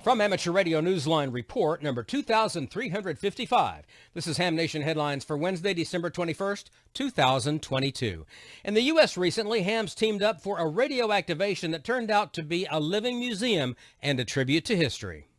From Amateur Radio Newsline Report number 2355, this is Ham Nation Headlines for Wednesday, December 21st, 2022. In the U.S. recently, hams teamed up for a radio activation that turned out to be a living museum and a tribute to history.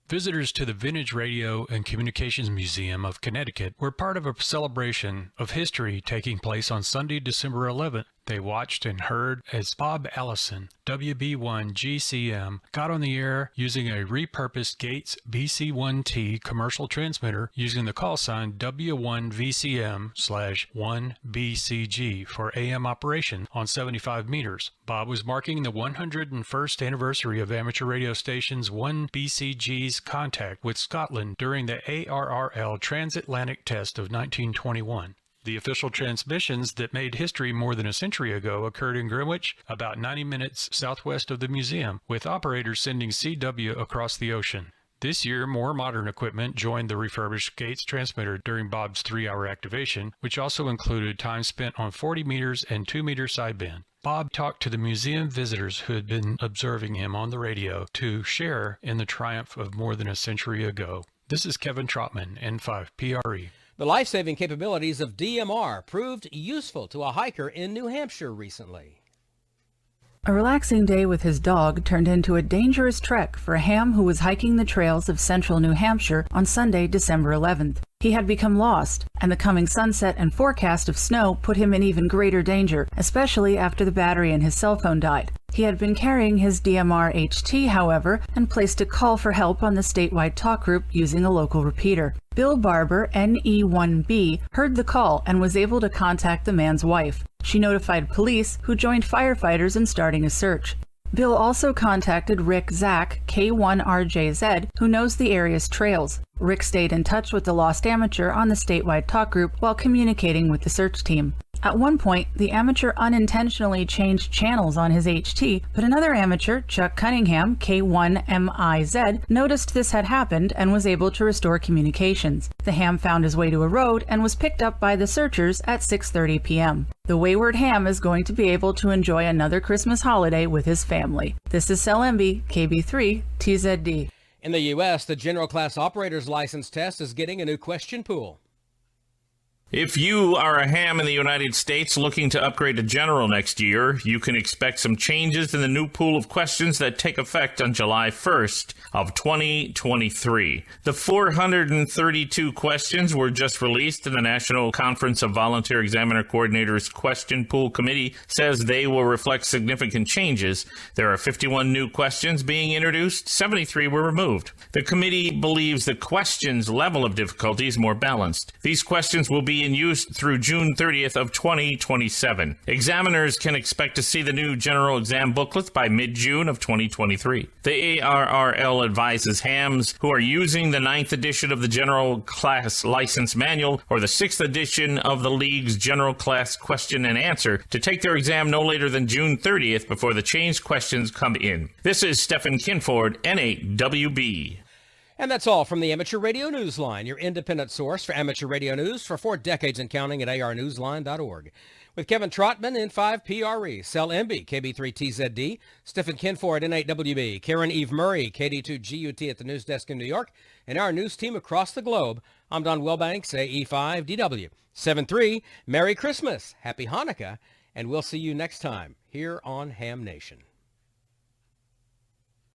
Visitors to the Vintage Radio and Communications Museum of Connecticut were part of a celebration of history taking place on Sunday, December 11th. They watched and heard as Bob Allison, WB1 GCM, got on the air using a repurposed Gates BC1T commercial transmitter using the call sign W1VCM/1BCG for AM operation on 75 meters. Bob was marking the 101st anniversary of amateur radio station's 1BCG's contact with Scotland during the ARRL transatlantic test of 1921. The official transmissions that made history more than a century ago occurred in Greenwich, about 90 minutes southwest of the museum, with operators sending CW across the ocean. This year, more modern equipment joined the refurbished Gates transmitter during Bob's 3-hour activation, which also included time spent on 40 meters and 2-meter sideband. Bob talked to the museum visitors who had been observing him on the radio to share in the triumph of more than a century ago. This is Kevin Trotman, N5PRE. The life-saving capabilities of DMR proved useful to a hiker in New Hampshire recently. A relaxing day with his dog turned into a dangerous trek for a ham who was hiking the trails of central New Hampshire on Sunday, December 11th. He had become lost, and the coming sunset and forecast of snow put him in even greater danger, especially after the battery in his cell phone died. He had been carrying his DMR HT, however, and placed a call for help on the statewide talk group using a local repeater. Bill Barber, NE1B, heard the call and was able to contact the man's wife. She notified police, who joined firefighters in starting a search. Bill also contacted Rick Zach, K1RJZ, who knows the area's trails. Rick stayed in touch with the lost amateur on the statewide talk group while communicating with the search team. At one point, the amateur unintentionally changed channels on his HT, but another amateur, Chuck Cunningham, K1MIZ, noticed this had happened and was able to restore communications. The ham found his way to a road and was picked up by the searchers at 6:30 p.m. The wayward ham is going to be able to enjoy another Christmas holiday with his family. This is Cell MB, KB3, TZD. In the U.S., the General Class Operator's License Test is getting a new question pool. If you are a ham in the United States looking to upgrade to general next year, you can expect some changes in the new pool of questions that take effect on July 1st of 2023. The 432 questions were just released, and the National Conference of Volunteer Examiner Coordinators Question Pool Committee says they will reflect significant changes. There are 51 new questions being introduced, 73 were removed. The committee believes the questions' level of difficulty is more balanced. These questions will be in use through June 30th of 2027. Examiners can expect to see the new general exam booklets by mid-June of 2023. The ARRL advises hams who are using the 9th edition of the General Class License Manual or the 6th edition of the League's General Class Question and Answer to take their exam no later than June 30th before the changed questions come in. This is Stephen Kinford, N8WB. And that's all from the Amateur Radio Newsline, your independent source for amateur radio news for 4 decades and counting at arnewsline.org. With Kevin Trotman, N5PRE, Cell MB, KB3TZD, Stephen Kinford, N8WB, Karen Eve Murray, KD2GUT at the news desk in New York, and our news team across the globe, I'm Don Wilbanks, AE5DW. 7-3, Merry Christmas, Happy Hanukkah, and we'll see you next time here on Ham Nation.